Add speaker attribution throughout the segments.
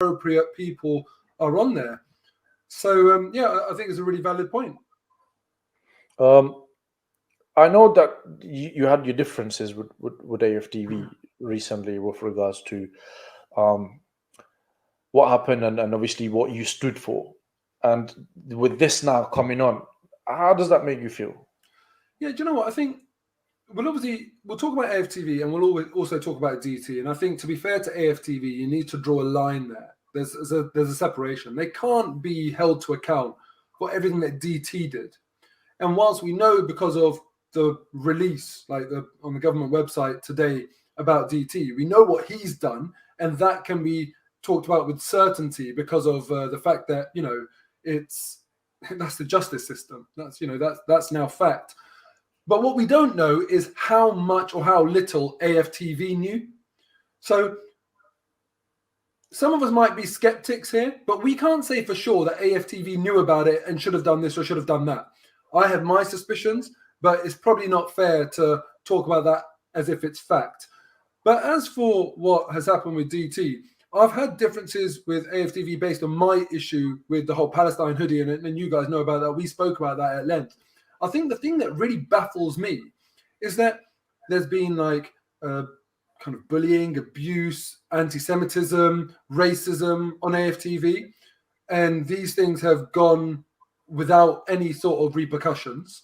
Speaker 1: appropriate people are on there. So I think it's a really valid point.
Speaker 2: I know that you had your differences with AFTV recently with regards to what happened and obviously what you stood for. And with this now coming on, how does that make you feel?
Speaker 1: Yeah, do you know what? I think we'll talk about AFTV and we'll also talk about DT. And I think, to be fair to AFTV, you need to draw a line there. There's a separation. They can't be held to account for everything that DT did. And whilst we know, because of the release, on the government website today about DT, we know what he's done, and that can be talked about with certainty because of the fact that that's the justice system. That's now fact. But what we don't know is how much or how little AFTV knew. So some of us might be skeptics here, but we can't say for sure that AFTV knew about it and should have done this or should have done that. I have my suspicions, but it's probably not fair to talk about that as if it's fact. But as for what has happened with DT, I've had differences with AFTV based on my issue with the whole Palestine hoodie, and you guys know about that. We spoke about that at length. I think the thing that really baffles me is that there's been kind of bullying, abuse, anti-Semitism, racism on AFTV, and these things have gone without any sort of repercussions.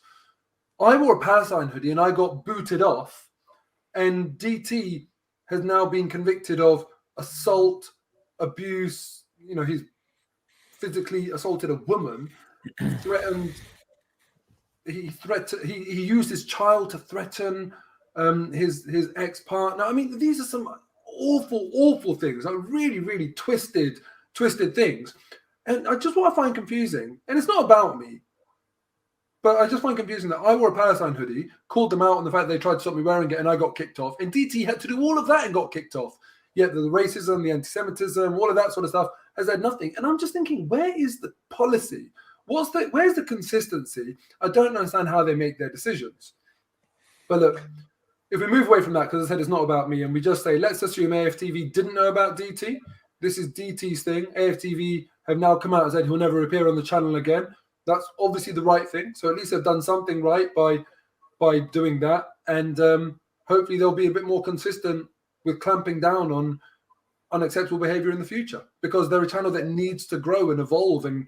Speaker 1: I wore a Palestine hoodie and I got booted off, and DT has now been convicted of assault, abuse. He's physically assaulted a woman, threatened. He used his child to threaten his ex-partner. I mean, these are some awful things, really, really twisted things. And what I find confusing, and it's not about me, but I just find confusing that I wore a Palestine hoodie, called them out on the fact they tried to stop me wearing it, and I got kicked off. And DT had to do all of that and got kicked off. Yet the racism, the anti-Semitism, all of that sort of stuff has had nothing. And I'm just thinking, where is the policy? Where's the consistency? I don't understand how they make their decisions. But look, if we move away from that, because I said it's not about me, and we just say, let's assume AFTV didn't know about DT. This is DT's thing. AFTV have now come out and said he'll never appear on the channel again. That's obviously the right thing. So at least they've done something right by doing that. And hopefully they'll be a bit more consistent with clamping down on unacceptable behavior in the future, because they're a channel that needs to grow and evolve. And,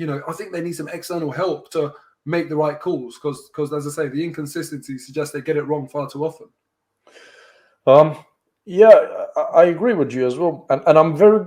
Speaker 1: I think they need some external help to make the right calls, because as I say, the inconsistency suggests they get it wrong far too often.
Speaker 2: Yeah, I agree with you as well. And I'm very